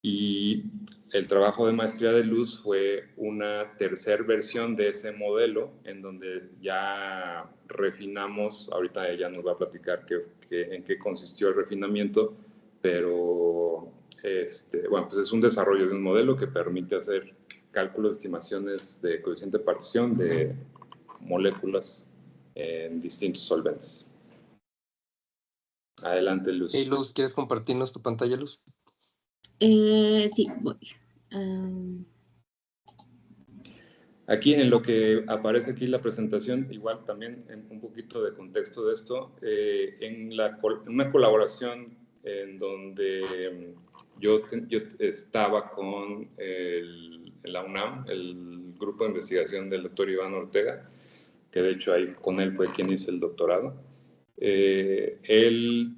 Y el trabajo de maestría de luz fue una tercera versión de ese modelo, en donde ya refinamos, ahorita ella nos va a platicar en qué consistió el refinamiento, pero bueno, pues es un desarrollo de un modelo que permite hacer cálculos de estimaciones de coeficiente de partición de moléculas en distintos solventes. Adelante, Luz. Hey, Luz, ¿quieres compartirnos tu pantalla, Luz? Sí, voy. Aquí en lo que aparece aquí la presentación, igual también en un poquito de contexto de esto, en una colaboración en donde yo estaba con la UNAM, el grupo de investigación del doctor Iván Ortega, que de hecho ahí con él fue quien hice el doctorado. Él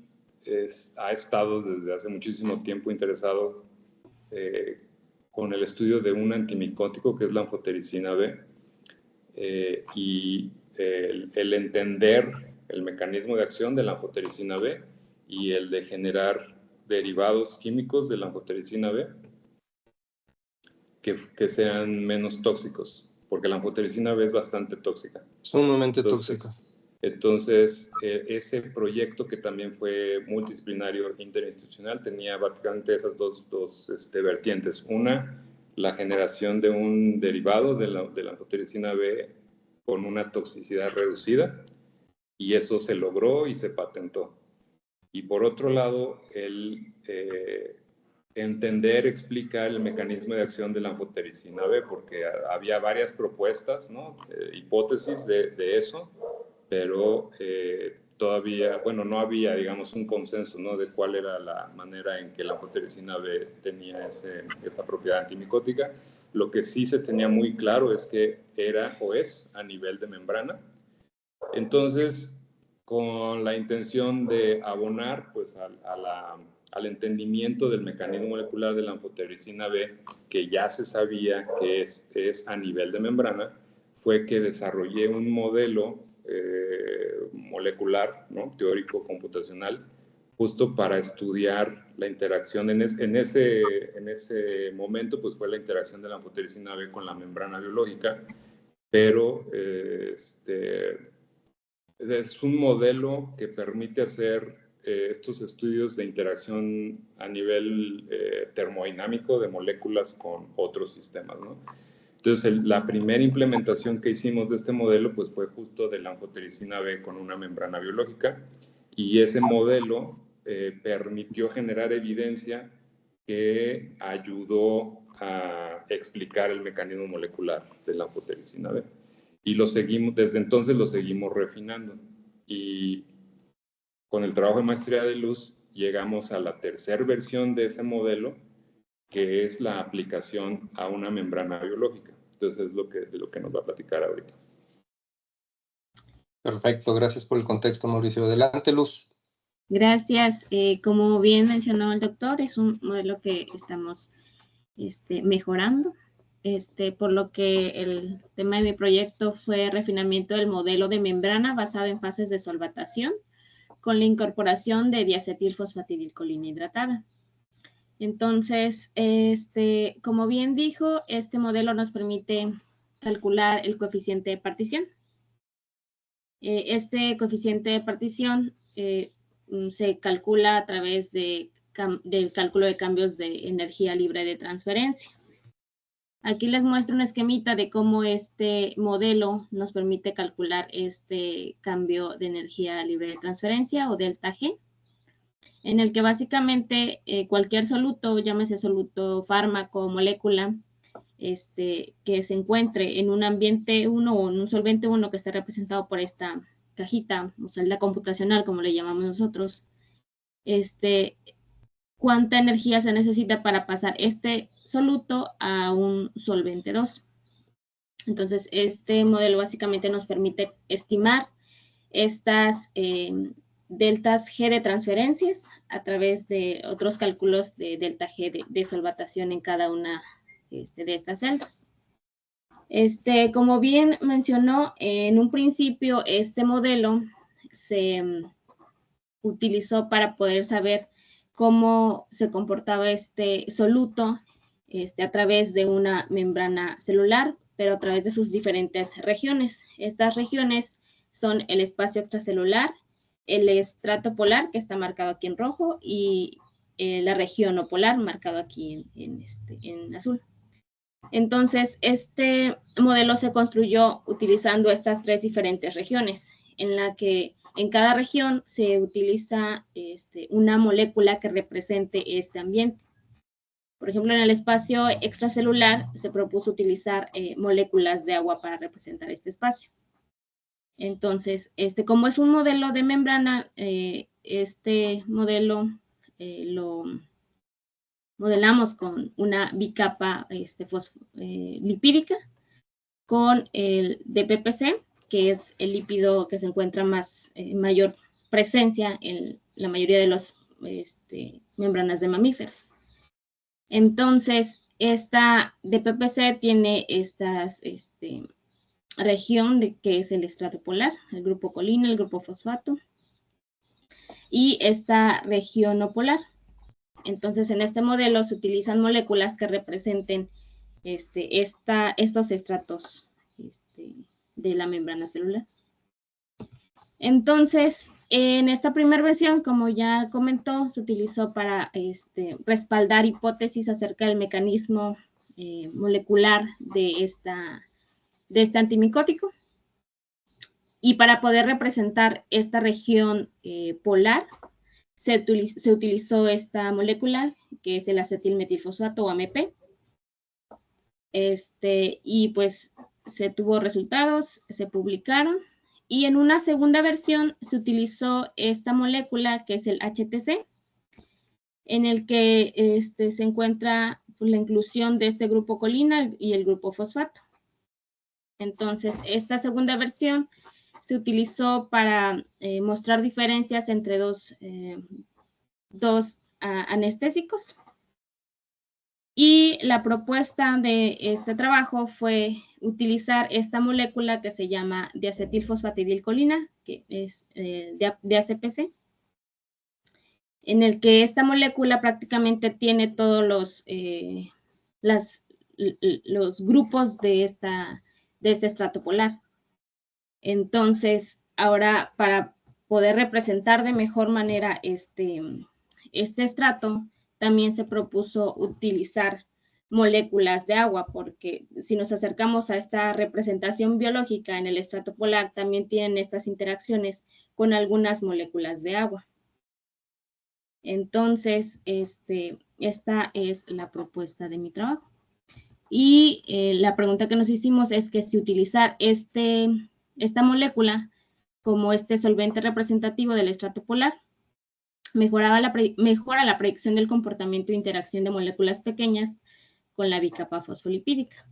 ha estado desde hace muchísimo tiempo interesado con el estudio de un antimicótico que es la anfotericina B, y el entender el mecanismo de acción de la anfotericina B y el de generar derivados químicos de la anfotericina B que sean menos tóxicos, porque la anfotericina B es bastante tóxica. Sumamente tóxica. Entonces, ese proyecto, que también fue multidisciplinario interinstitucional, tenía prácticamente esas dos vertientes. Una, la generación de un derivado de la anfotericina B con una toxicidad reducida, y eso se logró y se patentó. Y por otro lado, el entender, explicar el mecanismo de acción de la anfotericina B, porque había varias propuestas, ¿no? Hipótesis de eso, pero todavía, bueno, no había, digamos, un consenso, ¿no?, de cuál era la manera en que la anfotericina B tenía esa propiedad antimicótica. Lo que sí se tenía muy claro es que era o es a nivel de membrana. Entonces, con la intención de abonar, pues, al entendimiento del mecanismo molecular de la anfotericina B, que ya se sabía que es a nivel de membrana, fue que desarrollé un modelo molecular, ¿no?, teórico computacional, justo para estudiar la interacción. En ese momento, pues, fue la interacción de la anfotericina B con la membrana biológica, pero es un modelo que permite hacer estos estudios de interacción a nivel termodinámico de moléculas con otros sistemas, ¿no? Entonces, la primera implementación que hicimos de este modelo, pues, fue justo de la anfotericina B con una membrana biológica, y ese modelo permitió generar evidencia que ayudó a explicar el mecanismo molecular de la anfotericina B. Y desde entonces lo seguimos refinando. Y con el trabajo de maestría de luz llegamos a la tercera versión de ese modelo, que es la aplicación a una membrana biológica. Entonces es de lo que nos va a platicar ahorita. Perfecto, gracias por el contexto, Mauricio. Adelante, Luz. Gracias. Como bien mencionó el doctor, es un modelo que estamos mejorando, por lo que el tema de mi proyecto fue refinamiento del modelo de membrana basado en fases de solvatación con la incorporación de diacetilfosfatidilcolina hidratada. Entonces, como bien dijo, este modelo nos permite calcular el coeficiente de partición. Este coeficiente de partición se calcula a través del cálculo de cambios de energía libre de transferencia. Aquí les muestro un esquemita de cómo este modelo nos permite calcular este cambio de energía libre de transferencia, o delta G, en el que básicamente cualquier soluto, llámese soluto, fármaco, molécula, que se encuentre en un ambiente 1 o en un solvente 1 que esté representado por esta cajita, o celda computacional, como le llamamos nosotros, cuánta energía se necesita para pasar este soluto a un solvente 2. Entonces, este modelo básicamente nos permite estimar estas deltas G de transferencias a través de otros cálculos de delta G de solvatación en cada una de estas celdas. Como bien mencionó, en un principio este modelo se utilizó para poder saber cómo se comportaba este soluto a través de una membrana celular, pero a través de sus diferentes regiones. Estas regiones son el espacio extracelular, el estrato polar, que está marcado aquí en rojo, y la región no polar, marcado aquí en azul. Entonces, este modelo se construyó utilizando estas 3 diferentes regiones, en la que en cada región se utiliza una molécula que represente este ambiente. Por ejemplo, en el espacio extracelular se propuso utilizar moléculas de agua para representar este espacio. Entonces, como es un modelo de membrana, este modelo lo modelamos con una bicapa lipídica con el DPPC, que es el lípido que se encuentra mayor presencia en la mayoría de las membranas de mamíferos. Entonces, esta DPPC tiene esta región que es el estrato polar, el grupo colina, el grupo fosfato, y esta región no polar. Entonces, en este modelo se utilizan moléculas que representen estos estratos de la membrana celular. Entonces, en esta primera versión, como ya comentó, se utilizó para respaldar hipótesis acerca del mecanismo molecular de este antimicótico. Y para poder representar esta región polar, se utilizó esta molécula, que es el acetilmetilfosfato o AMP. Y pues se tuvo resultados, se publicaron. Y en una segunda versión se utilizó esta molécula, que es el HTC, en el que se encuentra la inclusión de este grupo colina y el grupo fosfato. Entonces, esta segunda versión se utilizó para mostrar diferencias entre dos anestésicos. Y la propuesta de este trabajo fue utilizar esta molécula que se llama diacetilfosfatidilcolina, que es DACPC, en el que esta molécula prácticamente tiene todos los grupos de este estrato polar. Entonces, ahora para poder representar de mejor manera este estrato, también se propuso utilizar moléculas de agua, porque si nos acercamos a esta representación biológica en el estrato polar, también tienen estas interacciones con algunas moléculas de agua. Entonces, esta es la propuesta de mi trabajo. Y la pregunta que nos hicimos es que si utilizar esta molécula como solvente representativo del estrato polar mejora la predicción del comportamiento e interacción de moléculas pequeñas con la bicapa fosfolipídica.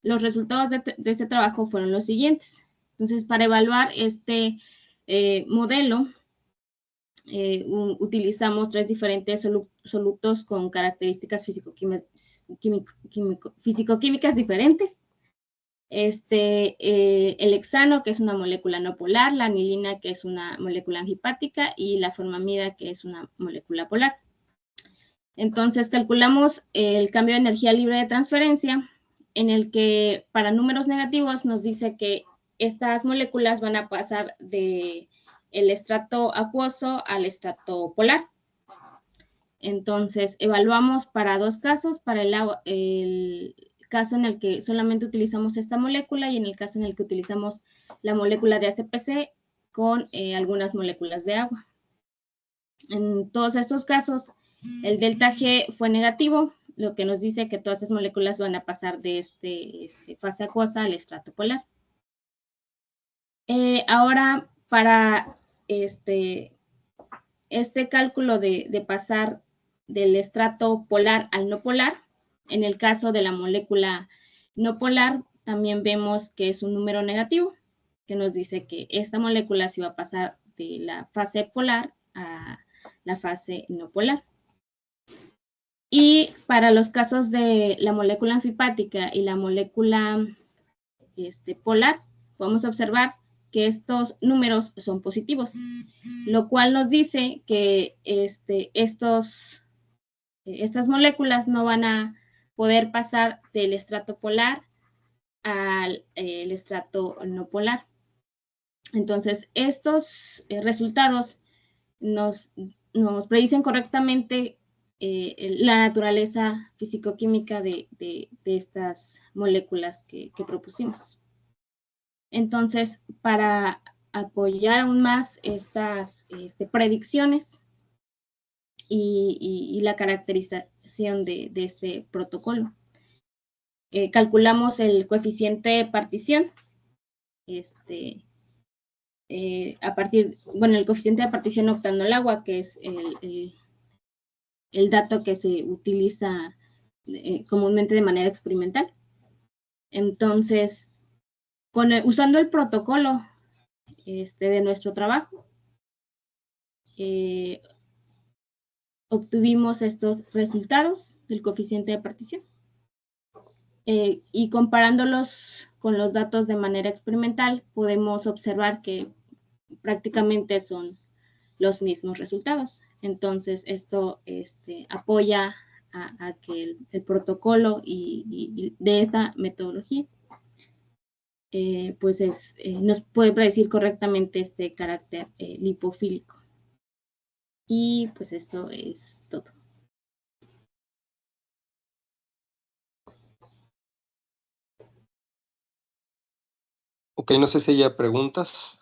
Los resultados de este trabajo fueron los siguientes. Entonces, para evaluar este modelo, utilizamos 3 diferentes solutos con características físico-químicas diferentes. El hexano, que es una molécula no polar, la anilina, que es una molécula anhipática, y la formamida, que es una molécula polar. Entonces, calculamos el cambio de energía libre de transferencia, en el que para números negativos nos dice que estas moléculas van a pasar del estrato acuoso al estrato polar. Entonces, evaluamos para 2 casos, para el caso en el que solamente utilizamos esta molécula y en el caso en el que utilizamos la molécula de ACPC con algunas moléculas de agua. En todos estos casos, el delta G fue negativo, lo que nos dice que todas estas moléculas van a pasar de fase acuosa al estrato polar. Ahora, para este cálculo de pasar del estrato polar al no polar, en el caso de la molécula no polar, también vemos que es un número negativo, que nos dice que esta molécula se va a pasar de la fase polar a la fase no polar. Y para los casos de la molécula anfipática y la molécula polar, podemos observar que estos números son positivos, lo cual nos dice que estas moléculas no van a poder pasar del estrato polar al estrato no polar. Entonces, estos resultados nos predicen correctamente la naturaleza físico-química de estas moléculas que propusimos. Entonces, para apoyar aún más estas predicciones y la caracterización de este protocolo, calculamos el coeficiente de partición, el coeficiente de partición octano al agua, que es el dato que se utiliza comúnmente de manera experimental. Entonces, usando el protocolo de nuestro trabajo, obtuvimos estos resultados del coeficiente de partición. Y comparándolos con los datos de manera experimental, podemos observar que prácticamente son los mismos resultados. Entonces, esto apoya a que el protocolo y de esta metodología nos puede predecir correctamente este carácter lipofílico. Y pues eso es todo. Ok, no sé si haya preguntas.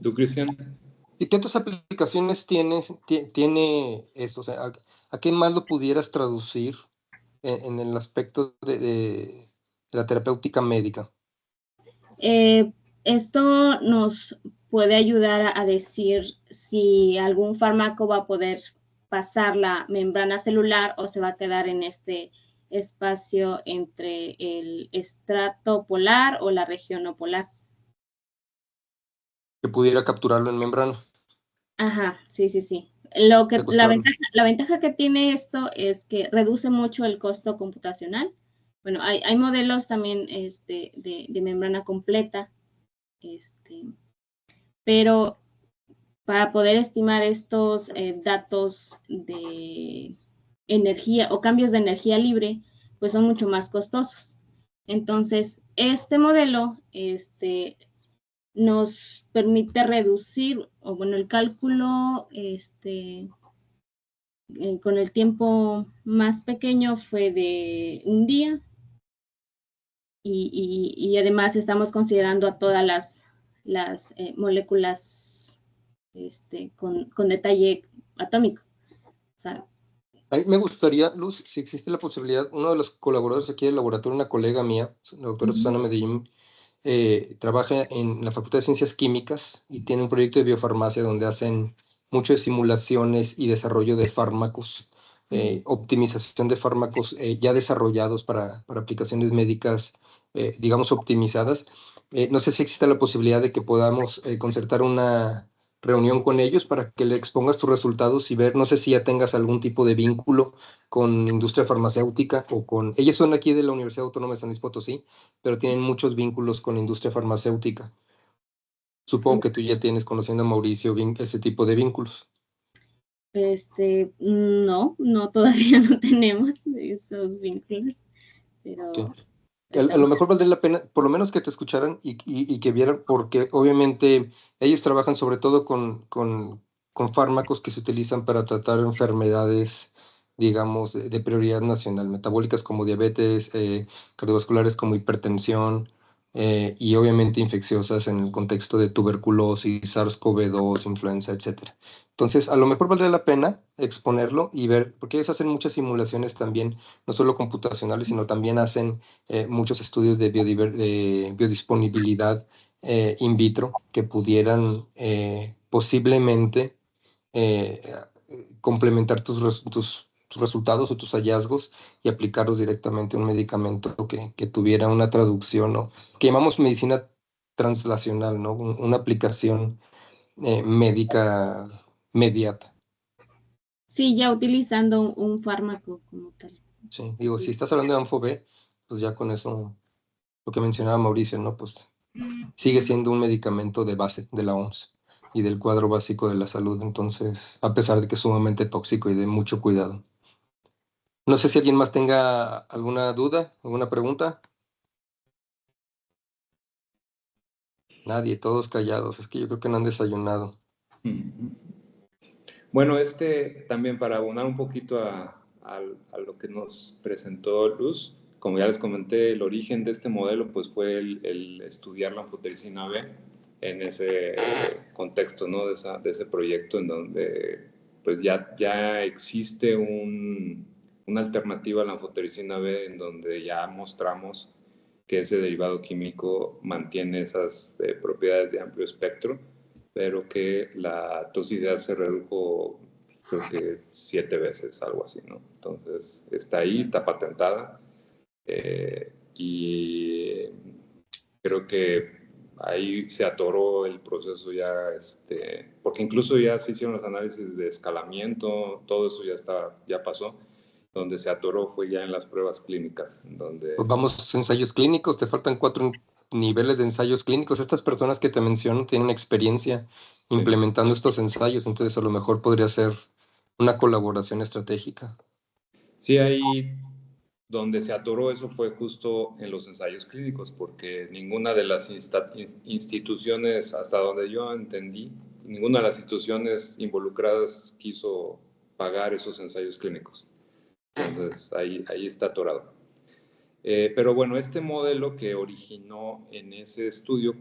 ¿Tú, Cristian? ¿Y qué otras aplicaciones tiene eso? O sea, ¿a qué más lo pudieras traducir en el aspecto de la terapéutica médica? Esto nos puede ayudar a decir si algún fármaco va a poder pasar la membrana celular o se va a quedar en este espacio entre el estrato polar o la región no polar. Que pudiera capturarlo en membrana. Ajá, sí. La ventaja que tiene esto es que reduce mucho el costo computacional. Bueno, hay modelos también de membrana completa, pero para poder estimar estos datos de energía o cambios de energía libre, pues son mucho más costosos. Entonces, este modelo nos permite reducir, o bueno, el cálculo con el tiempo más pequeño fue de un día y además estamos considerando a todas las moléculas con detalle atómico. O sea, A mí me gustaría, Luz, si existe la posibilidad, uno de los colaboradores aquí del laboratorio, una colega mía, la doctora Susana Medellín, trabaja en la Facultad de Ciencias Químicas y tiene un proyecto de biofarmacia donde hacen muchas simulaciones y desarrollo de fármacos, optimización de fármacos ya desarrollados para aplicaciones médicas, digamos, optimizadas. No sé si existe la posibilidad de que podamos concertar una reunión con ellos para que le expongas tus resultados y ver, no sé si ya tengas algún tipo de vínculo con industria farmacéutica o con... Ellos son aquí de la Universidad Autónoma de San Luis Potosí, pero tienen muchos vínculos con la industria farmacéutica. Supongo que tú ya tienes, conociendo a Mauricio, ese tipo de vínculos. no, todavía no tenemos esos vínculos, pero... Sí. A lo mejor valdría la pena, por lo menos que te escucharan y que vieran, porque obviamente ellos trabajan sobre todo con fármacos que se utilizan para tratar enfermedades, digamos, de prioridad nacional, metabólicas como diabetes, cardiovasculares como hipertensión, y obviamente infecciosas en el contexto de tuberculosis, SARS-CoV-2, influenza, etcétera. Entonces, a lo mejor valdría la pena exponerlo y ver, porque ellos hacen muchas simulaciones también, no solo computacionales, sino también hacen muchos estudios de biodisponibilidad in vitro que pudieran posiblemente eh, complementar tus resultados o tus hallazgos y aplicarlos directamente a un medicamento que tuviera una traducción, ¿no? Que llamamos medicina translacional, ¿no? Una aplicación médica mediata. Sí, ya utilizando un fármaco como tal. Sí, digo, si estás hablando de Anfo B, pues ya con eso lo que mencionaba Mauricio, ¿no? Pues sigue siendo un medicamento de base de la OMS y del cuadro básico de la salud, entonces, a pesar de que es sumamente tóxico y de mucho cuidado. No sé si alguien más tenga alguna duda, alguna pregunta. Nadie, todos callados. Es que yo creo que no han desayunado. Bueno, también para abonar un poquito a lo que nos presentó Luz, como ya les comenté, el origen de este modelo pues fue el estudiar la anfotericina B en ese contexto, ¿no? De ese proyecto en donde pues ya existe una alternativa a la anfotericina B en donde ya mostramos que ese derivado químico mantiene esas propiedades de amplio espectro, pero que la toxicidad se redujo, creo que 7 veces, algo así, ¿no? Entonces, está ahí, está patentada, y creo que ahí se atoró el proceso ya, porque incluso ya se hicieron los análisis de escalamiento, todo eso ya pasó. Donde se atoró fue ya en las pruebas clínicas, donde... Pues vamos, ensayos clínicos, te faltan 4 niveles de ensayos clínicos. Estas personas que te menciono tienen experiencia implementando estos ensayos, entonces a lo mejor podría ser una colaboración estratégica. Sí, ahí donde se atoró eso fue justo en los ensayos clínicos, porque ninguna de las instituciones, hasta donde yo entendí, ninguna de las instituciones involucradas quiso pagar esos ensayos clínicos. Entonces, ahí está atorado. Pero bueno, este modelo que originó en ese estudio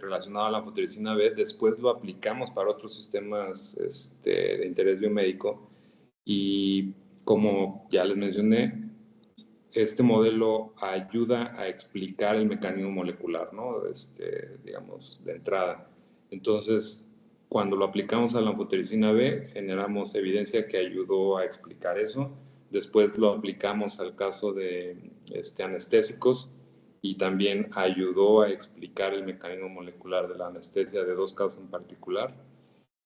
relacionado a la anfotericina B, después lo aplicamos para otros sistemas de interés biomédico y como ya les mencioné, este modelo ayuda a explicar el mecanismo molecular, ¿no? Digamos, de entrada. Entonces, cuando lo aplicamos a la anfotericina B, generamos evidencia que ayudó a explicar eso. Después lo aplicamos al caso de anestésicos y también ayudó a explicar el mecanismo molecular de la anestesia de 2 casos en particular.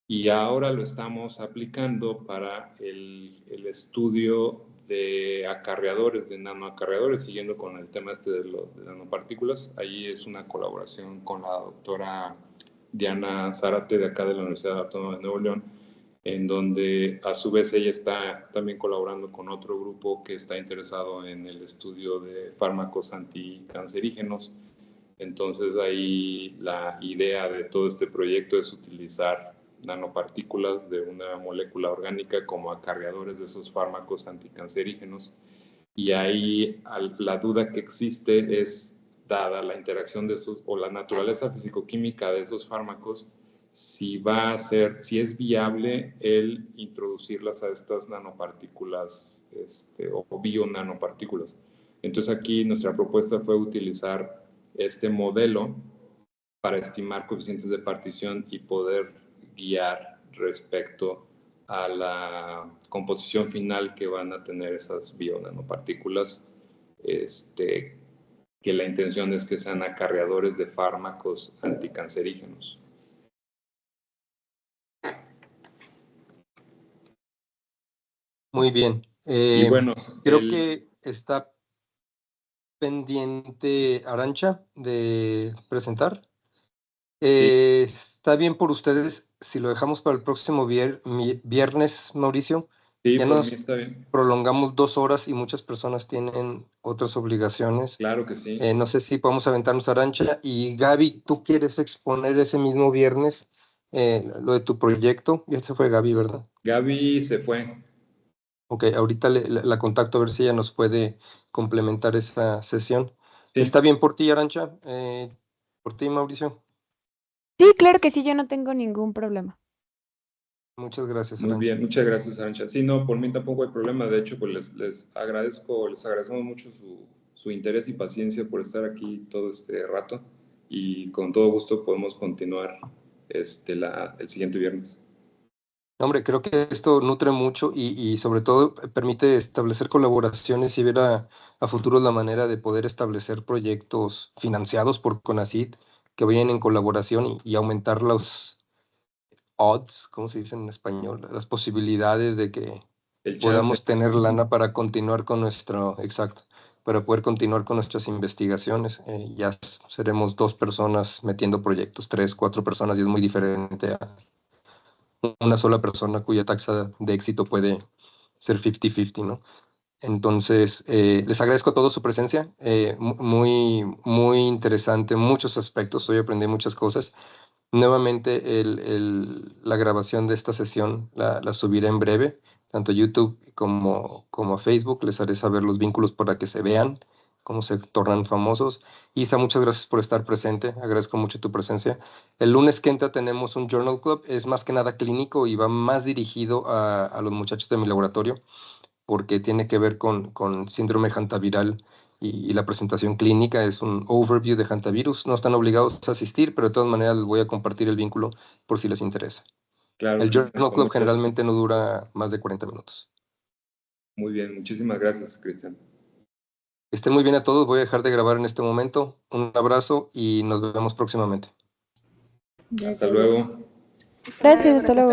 Y ahora lo estamos aplicando para el estudio de acarreadores, de nanoacarreadores, siguiendo con el tema de nanopartículas. Ahí es una colaboración con la doctora Diana Zárate de acá de la Universidad Autónoma de Nuevo León, en donde a su vez ella está también colaborando con otro grupo que está interesado en el estudio de fármacos anticancerígenos. Entonces ahí la idea de todo este proyecto es utilizar nanopartículas de una molécula orgánica como acarreadores de esos fármacos anticancerígenos. Y ahí la duda que existe es, dada la interacción de esos o la naturaleza fisicoquímica de esos fármacos, si es viable el introducirlas a estas nanopartículas o bionanopartículas. Entonces aquí nuestra propuesta fue utilizar este modelo para estimar coeficientes de partición y poder guiar respecto a la composición final que van a tener esas bionanopartículas, que la intención es que sean acarreadores de fármacos anticancerígenos. Muy bien. Y bueno, creo que está pendiente Arantxa de presentar. Sí. ¿Está bien por ustedes si lo dejamos para el próximo viernes, Mauricio? Sí, Ya por nos mí está bien. prolongamos 2 horas y muchas personas tienen otras obligaciones. Claro que sí. No sé si podemos aventarnos a Arantxa. Y Gaby, ¿tú quieres exponer ese mismo viernes lo de tu proyecto? Ya se fue Gaby, ¿verdad? Gaby se fue. Ok, ahorita la contacto a ver si ella nos puede complementar esa sesión. Sí. ¿Está bien por ti, Arantxa? ¿Por ti, Mauricio? Sí, claro que sí, yo no tengo ningún problema. Muchas gracias, Muy Arantxa. bien, muchas gracias, Arantxa. Sí, no, por mí tampoco hay problema. De hecho, pues les agradecemos mucho su interés y paciencia por estar aquí todo este rato y con todo gusto podemos continuar el siguiente viernes. Hombre, creo que esto nutre mucho y sobre todo permite establecer colaboraciones y ver a futuro la manera de poder establecer proyectos financiados por CONACYT que vayan en colaboración y aumentar los odds, ¿cómo se dice en español? Las posibilidades de que El chance. podamos tener lana para continuar con nuestro, exacto, para poder continuar con nuestras investigaciones. Ya seremos 2 personas metiendo proyectos, 3, 4 personas, y es muy diferente a una sola persona cuya taxa de éxito puede ser 50-50, ¿no? Entonces, les agradezco a todos su presencia, muy, muy interesante, muchos aspectos, hoy aprendí muchas cosas. Nuevamente, la grabación de esta sesión la subiré en breve, tanto a YouTube como a Facebook. Les haré saber los vínculos para que se vean cómo se tornan famosos. Isa, muchas gracias por estar presente, agradezco mucho tu presencia. El lunes que entra tenemos un Journal Club, es más que nada clínico y va más dirigido a los muchachos de mi laboratorio, porque tiene que ver con síndrome hantaviral y la presentación clínica es un overview de hantavirus. No están obligados a asistir, pero de todas maneras les voy a compartir el vínculo por si les interesa. Claro, El Cristian, Journal con Club mucho gusto. generalmente no dura más de 40 minutos. Muy bien, muchísimas gracias, Cristian. Estén muy bien a todos, voy a dejar de grabar en este momento. Un abrazo y nos vemos próximamente. Hasta luego. Gracias, hasta luego.